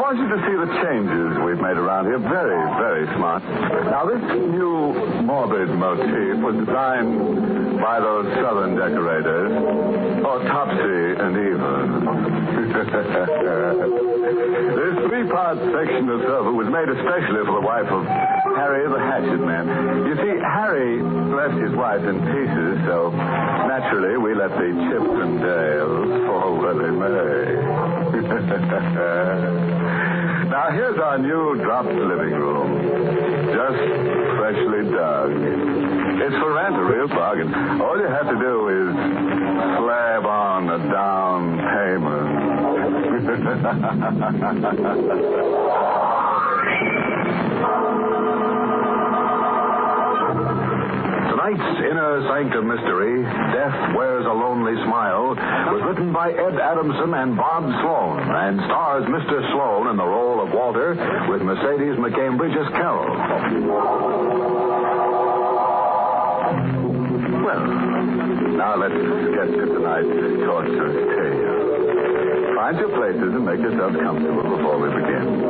want you to see the changes we've made around here. Very, very smart. Now, this new morbid motif was designed by those southern decorators. Oh, Topsy and Eva. This three-part section of sofa was made especially for the wife of Harry the Hatchet Man. You see, Harry left his wife in pieces, so naturally we let the chips and dales fall where they may. Now, here's our new dropped living room. Just freshly dug. It's for rent, a real bargain. All you have to do is slab on a down payment. Tonight's Inner Sanctum Mystery, Death Wears a Lonely Smile, was written by Ed Adamson and Bob Sloan and stars Mr. Sloan in the role of Walter with Mercedes McCambridge as Carol. Well, now let's get to tonight's torturous tale. Find your places and make yourselves comfortable before we begin.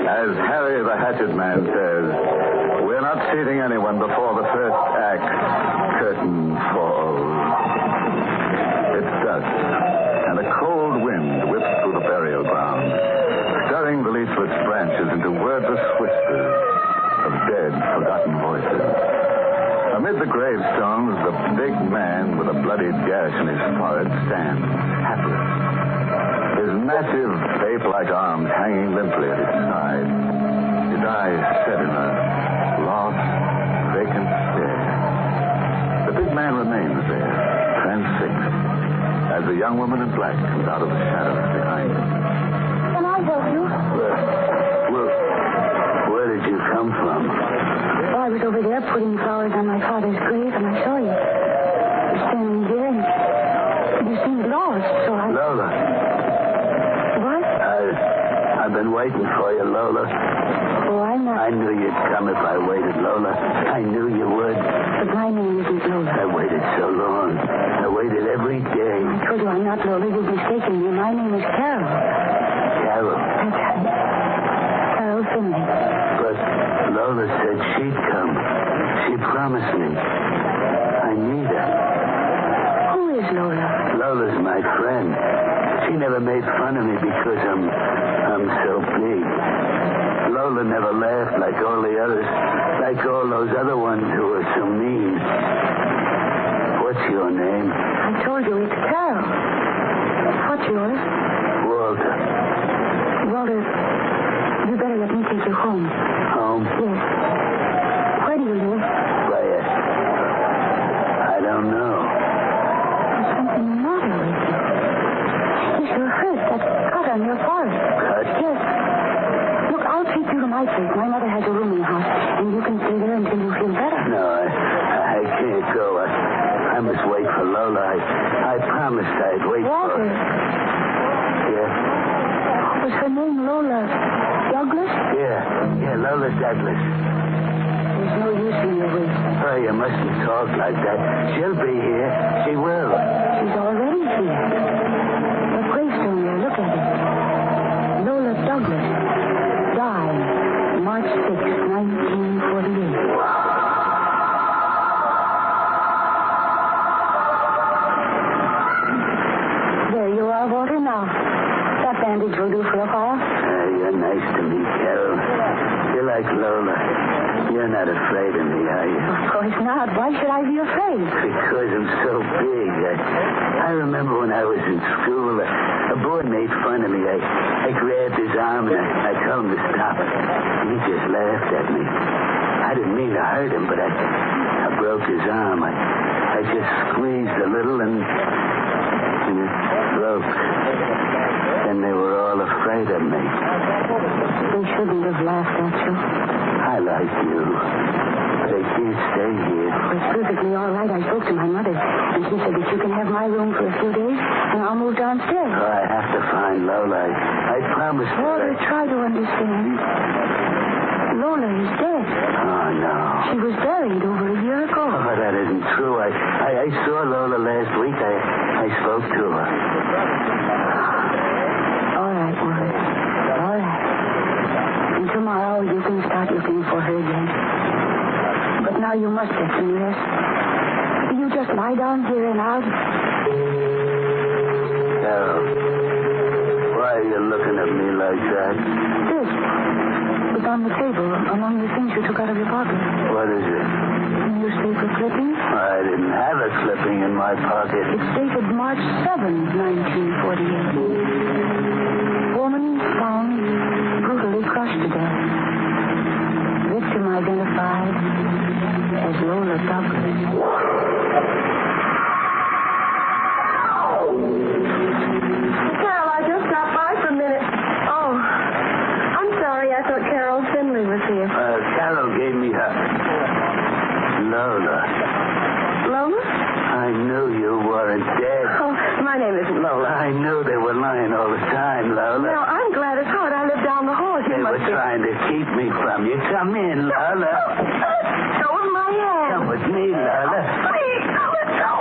As Harry the Hatchet Man says, we're not seating anyone before the first act curtain falls. It's dusk, and a cold wind whips through the burial ground, stirring the leafless branches into wordless whispers of dead, forgotten voices. Amid the gravestones, the big man with a bloodied gash in his forehead stands, hatless, his massive, ape-like arms hanging limply at his side, his eyes set in a lost, vacant stare. The big man remains there, transfixed, as the young woman in black comes out of the shadows behind him. Can I help you? Where did you come from? Oh, I was over there putting flowers on my father's grave, and I saw you. You're standing here, and you seemed lost, so I... Lola. What? I've been waiting for you, Lola. Oh, I'm not... I knew you'd come if I waited, Lola. I knew you would. But my name isn't Lola. I waited so long. I waited every day. I told you I'm not Lola. You've mistaken me. My name is Carol. Carol? That's right. Carol Finley. But Lola said she'd come. She promised me. I need her. Who is Lola? Lola's my friend. She never made fun of me because I'm so big. Lola never laughed like all the others, like all those other ones who were so mean. What's your name? I told you it's Carol. What's yours? Walter. Walter, you better let me take you home. Home? Yes. Where do you live? Where? I don't know. There's something the matter with you. Yes, you're hurt. That cut on your forehead. Cut? Yes. Look, I'll take you to my place. My mother has a room in the house, and you can stay there until you feel better. No, I can't go. I must wait for Lola. I promised I'd wait Walter. for her. Yeah? Was her name Lola Douglas? Yeah, Lola Douglas. There's no use in your wait. Oh, you mustn't talk like that. She'll be here. She will. She's already here. The gravestone there, look at it. Lola Douglas died March 6, 1948. There you are, Walter, now. That bandage will do for a while. You're nice to me, Carol. You're like Lola. You're not afraid of me, are you? Of course not. Why should I be afraid? Because I'm so big. I remember when I was in school, a boy made fun of me. I grabbed his arm and I told him to stop. He just laughed at me. I didn't mean to hurt him, but I broke his arm. I just squeezed a little and it broke. Then they were all afraid of me. They shouldn't have laughed at you. I like you. But I can't stay here. Well, it's perfectly all right. I spoke to my mother, and she said that you can have my room for a few days, and I'll move downstairs. Oh, I have to find Lola. I promised her. Walter, try to understand. Lola is dead. Oh, no. She was buried over a year ago. Oh, that isn't true. I saw Lola last week. I spoke to her. All right, Walter. All right. her again. But now you must get some rest. You just lie down here and I'll... Carol, why are you looking at me like that? This was on the table among the things you took out of your pocket. What is it? A newspaper clipping. I didn't have a clipping in my pocket. It's dated March 7th, 1948. Woman found brutally crushed to death. Victim identified as Lola Douglas. Carol, I just stopped by for a minute. Oh, I'm sorry. I thought Carol Finley was here. Carol gave me her... Lola. Lola? I knew you weren't dead. Oh, my name isn't Lola. I knew they were lying all the time, Lola. Now, I'm glad it's hard. I live down the hall. They were trying to keep me from you. Come in, Lola. Go with my hand. Come with me, Lola. Please, let go.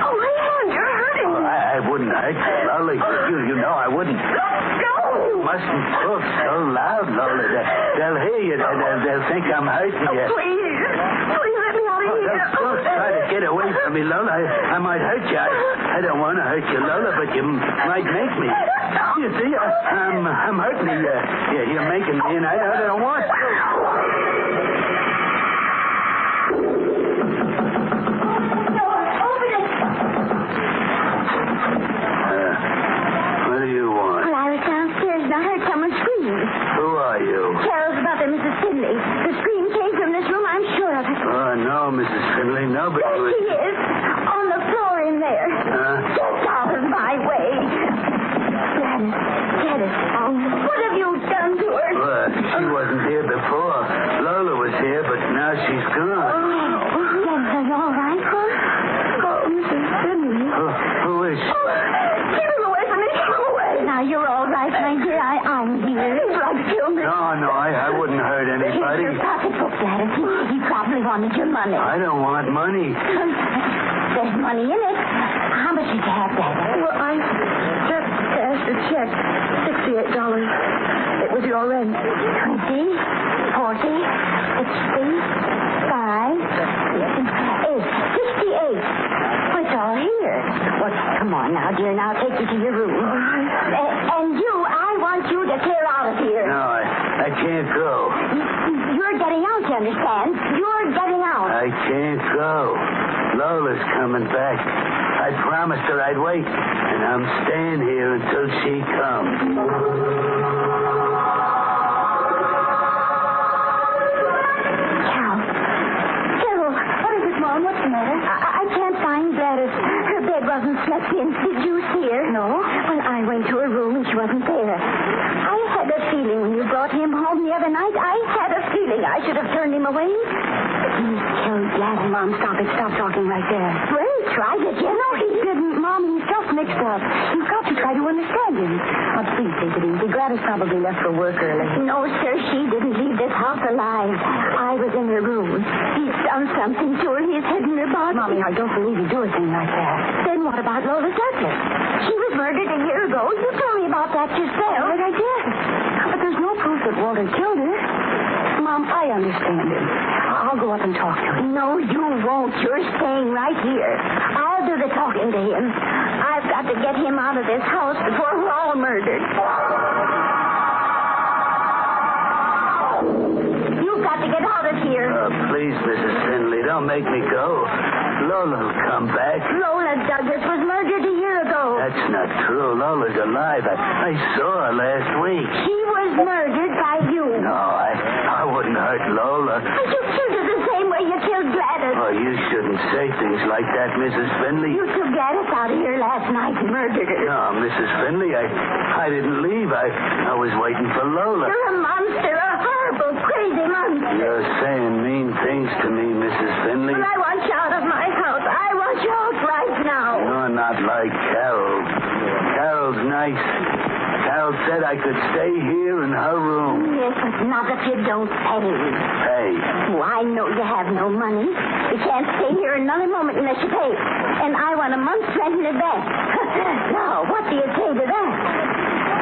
Oh, my hand, you're hurting. Oh, I wouldn't hurt you, Lola. You know I wouldn't. Let go. You mustn't talk so loud, Lola. They'll hear you. They'll think I'm hurting you. Please let me out of here. Don't try to get away from me, Lola. I might hurt you. I don't want to hurt you, Lola, but you might make me. You see, I'm hurting you. You're making me, and I don't want to. What do you want? Well, I was downstairs and I heard someone scream. Who are you? Carol's mother, Mrs. Finley. The scream came from this room, I'm sure of it. Oh, no, Mrs. Finley. Nobody There was... she is, on the floor in there. Get out of my way. Gladys, what have you done to her? Well, she wasn't here before. Lola was here, but now she's gone. Gladys, are you all right, huh? Oh, Mrs. Finley. Who is she? Keep him away from me. Keep him away. Now, you're all right, my dear. I'm here. He tried to kill me. No, I wouldn't hurt anybody. Here's your pocketbook, Gladys. He probably wanted your money. I don't want money. There's money in it. How much did you have, Gladys? Well, I just cashed a check. $68. It was your rent. 20, 40, 60, 5, 8, 58. Well, it's all here. Well, come on now, dear. Now I'll take you to your room. And you, I want you to clear out of here. No, I can't go. You're getting out, you understand? You're getting out. I can't go. Lola's coming back. I promised her I'd wait, and I'm staying here until she comes. Carol, what is it, Mom? What's the matter? I can't find Gladys. Her bed wasn't slept in. Did you see her? No. Well, I went to her room and she wasn't there. I had a feeling when you brought him home the other night. I had a feeling I should have turned him away. He's killed Gladys. Mom, stop it. Stop talking right there. Well, he tried it, you know. He didn't, Mom. He's just mixed up. You've got to try to understand him. Now, please take it easy. Gladys probably left for work early. No, sir, she didn't leave this house alive. I was in her room. He's done something to her. He's hidden her body. Mommy, I don't believe he'd do a thing like that. Then what about Lola Douglas? She was murdered a year ago. You told me about that yourself. Right, I did. But there's no proof that Walter killed her. Mom, I understand him. I'll go up and talk to him. No, you won't. You're staying right here. I'll do the talking to him. I've got to get him out of this house before we're all murdered. You've got to get out of here. Please, Mrs. Finley, don't make me go. Lola'll come back. Lola Douglas was murdered a year ago. That's not true. Lola's alive. I saw her last week. She was murdered by you. No, I wouldn't hurt Lola. And you killed her the same way you killed Gladys. Oh, you shouldn't say things like that, Mrs. Finley. You took Gladys out of here last night and murdered her. No, Mrs. Finley, I didn't leave. I was waiting for Lola. You're a monster, a horrible, crazy monster. You're saying mean things to me, Mrs. Finley. But I want you out of my house. I want you out right now. You're not like Carol. Carol's nice. Carol said I could stay here in her room. Yes, but not if you don't pay. Pay? Oh, I know you have no money. You can't stay here another moment unless you pay. And I want a month's rent in advance. Now, what do you say to that?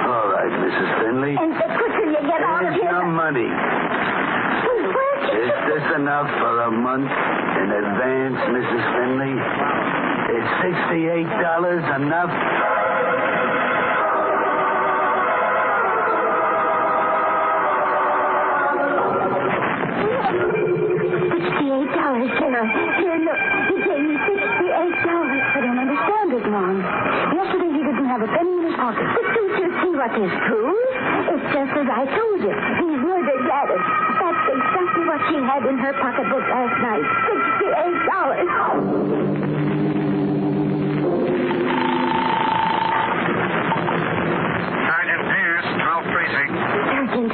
All right, Mrs. Finley. And the quicker you get out of Here's here... your money. Well, enough for a month in advance, Mrs. Finley? Is $68 enough? $68, Sarah. Here, look. He gave me $68. I don't understand it, Mom. Yesterday he didn't have a penny in his pocket. But don't you see what this proves? It's just as I told you. He's murdered Gladys. That's exactly what she had in her pocketbook last night. $68. Sergeant,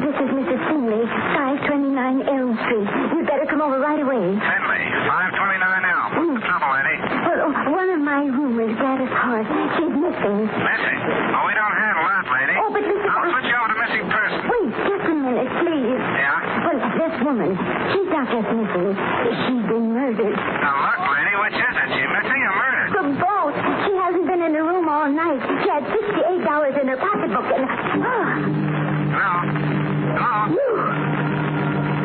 this is Mrs. Finley, 529 Elm Street. You'd better come over right away. Finley, 529 Elm. What's the trouble, Eddie? Well, one of my roomers, Gladys Hart, she's missing. Missing? Oh, we don't handle that, lady. Oh, but Mrs. I'll put you over to missing person. Wait, just a minute, please. Yeah? Well, this woman, she's not just missing. She's been murdered. Now, look, lady, which is it? She missing or murdered? The boat. She hasn't been in the room all night. She had $68 in her pocketbook and... Hello? Hello?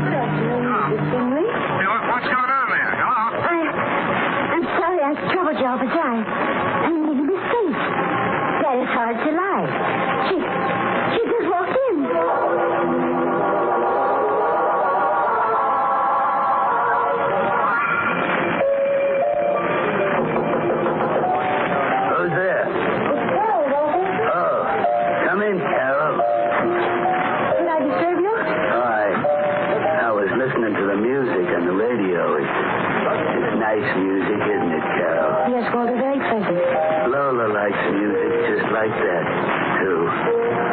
Good afternoon, Mrs. Finley. Hey, what's going on there? Hello? I'm sorry I troubled you all, but I made a mistake. That is hard to lie. She just walked in. Who's there? Carol, Walter. Oh, come in, Carol. Did I disturb you? I was listening to the music on the radio. It's nice music, isn't it, Carol? Yes, Walter, very pleasant. Lola likes music just like that, too.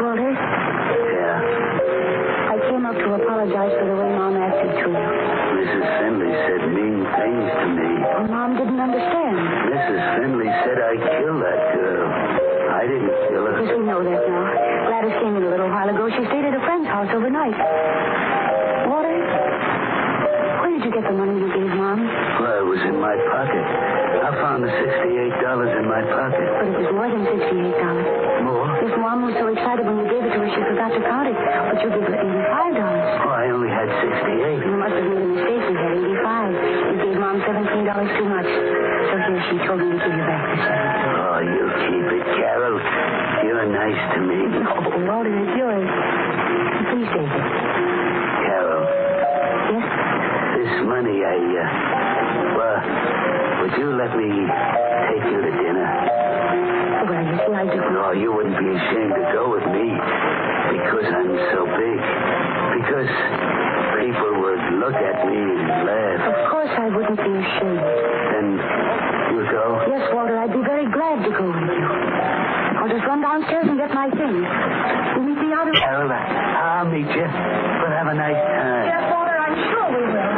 Walter, Yeah. I came up to apologize for the way Mom acted to you. Mrs. Finley said mean things to me. Well, Mom didn't understand. Mrs. Finley said I killed that girl. I didn't kill her. Yes, we know that now. Gladys came in a little while ago. She stayed at a friend's house overnight. Walter, where did you get the money you gave Mom? Well, it was in my pocket. I found the $68 in my pocket. But it was more than $68. More? Yes, Mom was so excited when you gave it to her, she forgot to count it. But you gave her $85. Oh, I only had 68. You must have made a mistake. You had 85. You gave Mom $17 too much. So here, she told me to give you back the 70. Oh, you keep it, Carol. You're nice to me. Oh, Walter, it's yours. Please take it. Carol, Yes? this money, would you let me take you to dinner? Well, you see, I do. No, you wouldn't be ashamed to go with me because I'm so big. Because people would look at me and laugh. Of course I wouldn't be ashamed. Then you go? Yes, Walter, I'd be very glad to go with you. I'll just run downstairs and get my things. We'll meet the other... Carol, I'll meet you. We'll have a nice time. Yes, Walter, I'm sure we will.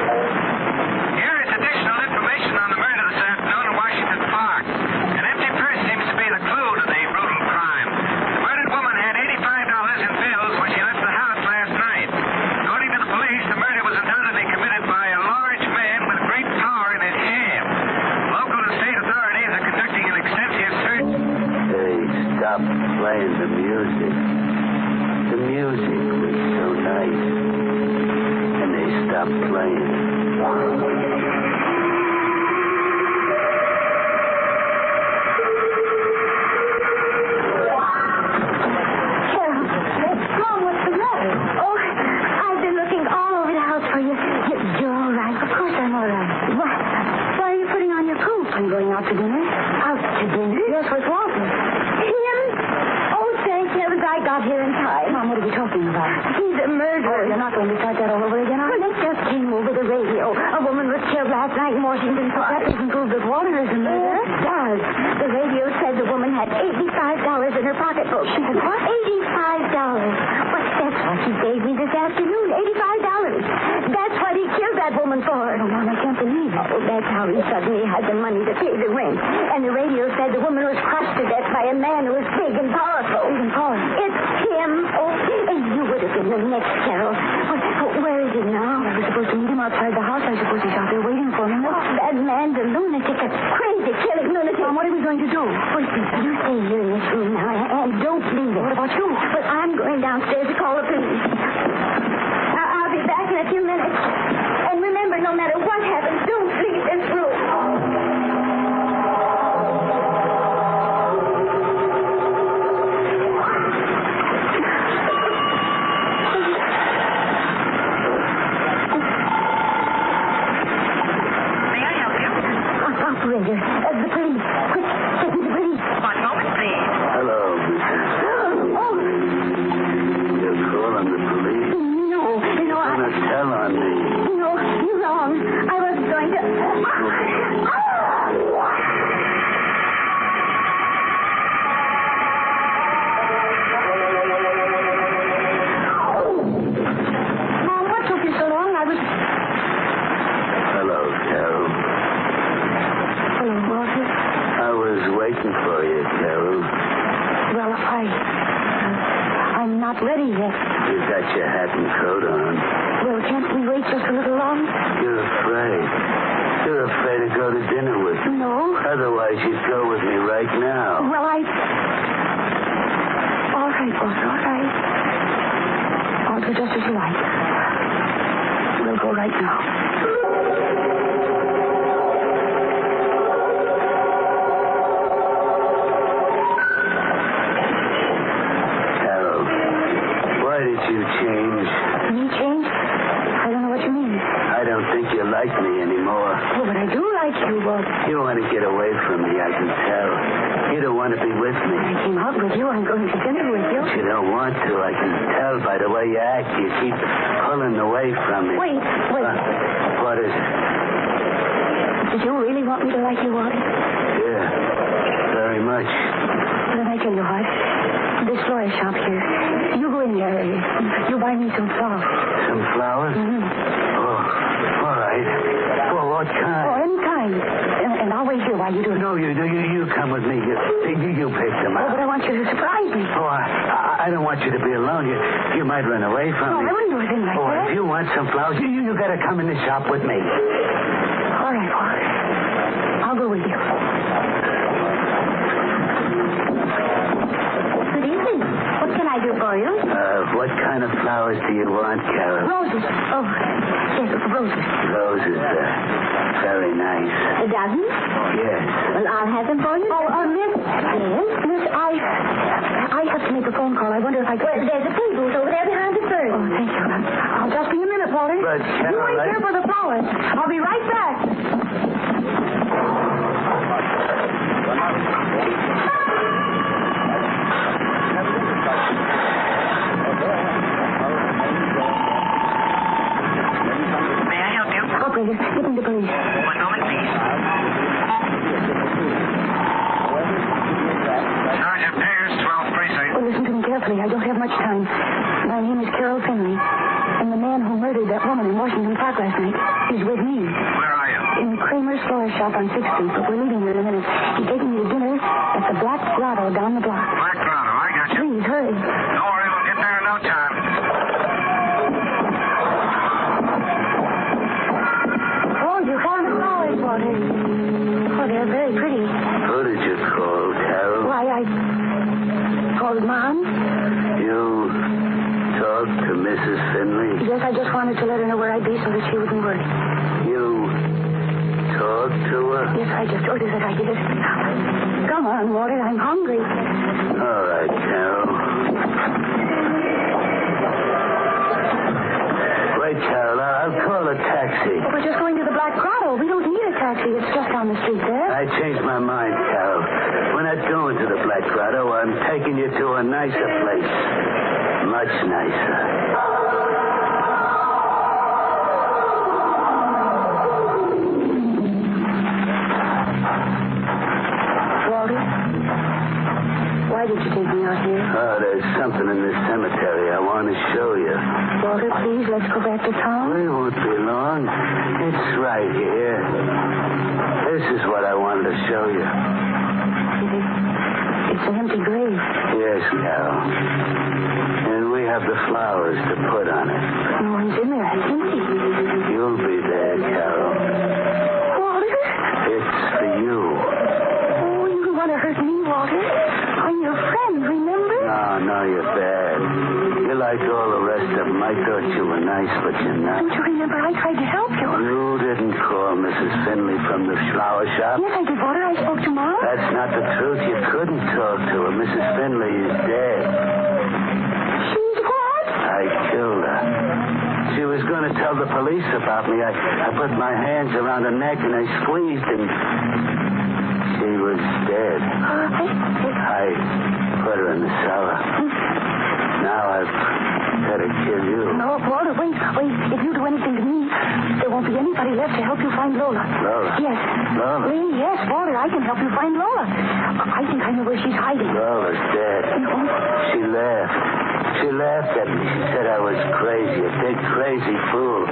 Here is additional information on the murder this afternoon in Washington Park. An empty purse seems to be the clue to the brutal crime. The murdered woman had $85 in bills when she left the house last night. According to the police, the murder was undoubtedly committed by a large man with great power in his hand. Local and state authorities are conducting an extensive search. They stopped playing the music. The music was so nice. And they stopped playing. Carol, Mom, what's the matter? Oh, I've been looking all over the house for you. You're all right. Of course I'm all right. Why are you putting on your coat? I'm going out to dinner. Out to dinner? Yes, with Walter. Him? Oh, thank heavens I got here in time. Mom, what are we talking about? He's a murderer. You're not going to start that all over again, are Well, you? it just came over the radio. A woman was killed last night in Washington Park. That doesn't prove that Walter is a murderer. It does. The radio said the woman had $85 in her pocketbook. She had what? $85. But that's what he gave me this afternoon. $85. That's what he killed that woman for. Oh, Mom, I can't believe it. Oh, that's how he suddenly had the money to pay the rent. And the radio said the woman was crushed to death by a man who was big and powerful. Big and powerful? It's him. Oh, and you would have been the next, Carol. Where is he now? I was supposed to meet him outside the house. I suppose he's out there waiting for me. Oh, that man's a lunatic, a crazy, killing lunatic. Mom, what What are we going to do? Wait, you stay here in this room now and don't leave it. What about you? Well, I'm going downstairs to call the police. I'll be back in a few minutes. And remember, no matter what happens, don't leave this room. Operator, the police. Quick, get me the police. One moment, please. Hello, Mrs. Oh, You're calling the police? no, You're gonna tell on me. No, you're wrong. I wasn't going to... Mom, what took you so long? I was... Hello, Carol. Hello, Walter. I was waiting for you, Carol. Well, I'm not ready yet. You got your hat and coat on. Well, can't we wait just a little longer? You're afraid. You're afraid to go to dinner with me. No. Otherwise, you'd go with me right now. Well, all right, Walter, all right. I'll do just as you like. We'll go right now. Carol, why did you change? Me change? I don't know what you mean. I don't think you like me anymore. Oh, but I do like you, Walter. You want to get away from me, I can tell. You don't want to be with me. I came out with you. I'm going to dinner with you. You don't want to. I can tell by the way you act. You keep pulling away from me. Wait. What is it? Did you really want me to like you, Walter? Yeah, very much. Then I tell you what. This florist shop here. You go in there. You buy me some flowers. Some flowers? Mm-hmm. Oh, all right. Well, what kind? Oh, any kind. And I'll wait here while you do it. No, you come with me. You pick them Oh, out. but I want you to surprise me. Oh, I don't want you to be alone. You might run away from No, me. I wouldn't do a thing like Oh, that. if you want some flowers, you got to come in the shop with me. All right, Walter. I'll go with you. Good evening. What can I do for you? What kind of flowers do you want, Carol? Roses. Oh, yes, roses. Roses, very nice. A dozen? Yes. Well, I'll have them for you. Oh, Miss. Yes? Miss, I have to make a phone call. I wonder if I could... Well, there's a pay booth over there behind the Oh, curtain. thank you. I'll just be a minute, Walter. But, You wait Carol, here for the flowers. I'll be right back. May I help you? Operator, get me the police. One moment, please. Sergeant Pierce, 12th Precinct. Oh, listen to me carefully. I don't have much time. My name is Carol Finley, and the man who murdered that woman in Washington Park last night is with me Where are you? in Kramer's florist shop on 6th Street, but we're leaving here in a minute. He's taking me to dinner at the Black Grotto down the block. Black Grotto, I got you. Please, hurry. Don't worry, we'll get there in no time. Oh, you found the flowers, Walter. Oh, they're very pretty. Who did you call, Carol? Why, I called Mom. You talked to Mrs. Finley? Yes, I just wanted to let her know where I'd be so that she wouldn't worry. You talked to her? Yes, I just ordered that I did. Come on, Walter, I'm hungry. All right, Carol. Wait, Carol, I'll call a taxi. We're just going to the Black Grotto. We don't need a taxi. It's just down the street there. I changed my mind, Carol. We're not going to the Black Grotto. I'm taking you to a nicer place. Much nicer. Walter, why did you take me out here? Oh, there's something in this cemetery I want to show you. Walter, please, let's go back to town. We won't be long. It's right here. This is what I wanted to show you. It's an empty grave. Yes, Carol. And we have the flowers to put on it. No one's in there. It's empty. You'll be there, Carol. Walter? It's for you. Oh, you you're bad. You're like all the rest of them. I thought you were nice, but you're not. Don't you remember I tried to help you? You didn't call Mrs. Finley from the flower shop? Yes, I did, Walter. I spoke to Mom. That's not the truth. You couldn't talk to her. Mrs. Finley is dead. She's what? I killed her. She was going to tell the police about me. I put my hands around her neck and I squeezed and she was dead. I put her in the cellar. Now I've got to kill you. No, Walter, wait. If you do anything to me, there won't be anybody left to help you find Lola. Lola? Yes. Lola? Really, yes, Walter, I can help you find Lola. I think I know where she's hiding. Lola's dead. No. She laughed. She laughed at me. She said I was crazy, a big crazy fool.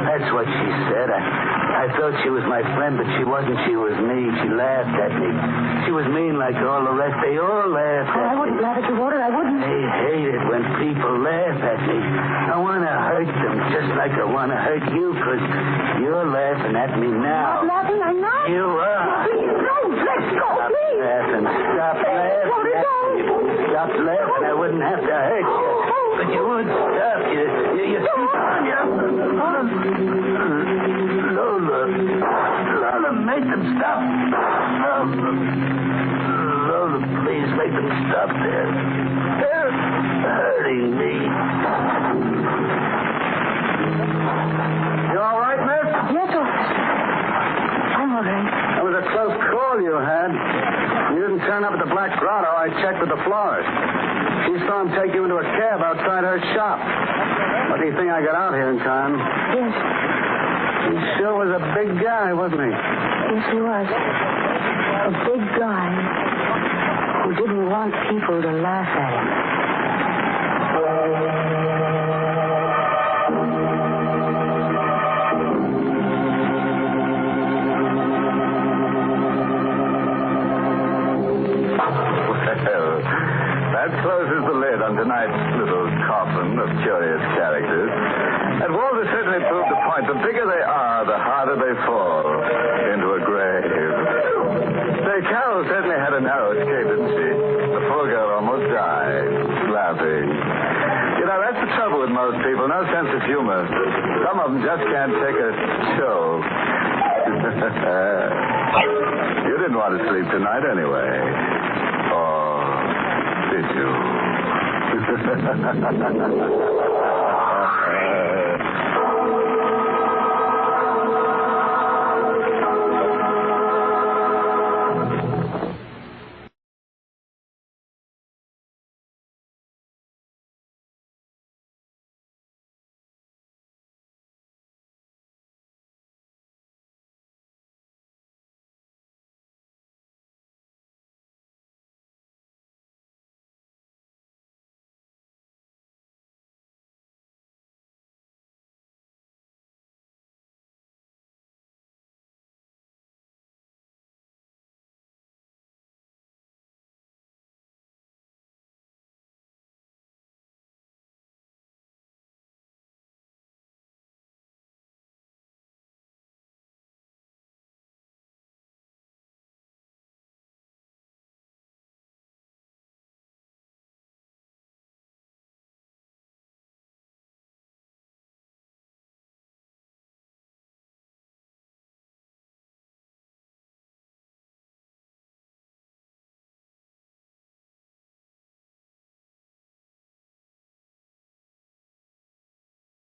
That's what she said. I thought she was my friend, but she wasn't. She was me. She laughed at me. She was mean like all the rest. They all laughed at me. I wouldn't laugh at you, Walter. I wouldn't. I hate it when people laugh at me. I want to hurt them just like I want to hurt you, because you're laughing at me now. Stop laughing, I'm not. You are. Please, don't. Let's go, Stop please. laughing. Stop laughing. Walter, don't. If you stop laughing, I wouldn't have to hurt you. But you would stop. You keep on. Lola, make them stop. Lola, please make them stop there. They're hurting me. You all right, miss? Yes, officer. I'm all right. That was a close call you had. You didn't turn up at the Black Grotto. I checked with the florist. She saw him take you into a cab outside her shop. What do you think I got out here in time? Yes. He sure was a big guy, wasn't he? Yes, he was. A big guy who didn't want people to laugh at him. Well, that closes the lid on tonight's little coffin of curious characters. And Walter certainly proved the point. The bigger they are, the harder they fall into a grave. Say, Carol certainly had a narrow escape, didn't she? The poor girl almost died, laughing. You know, that's the trouble with most people. No sense of humor. Some of them just can't take a joke. You didn't want to sleep tonight anyway. Or did you?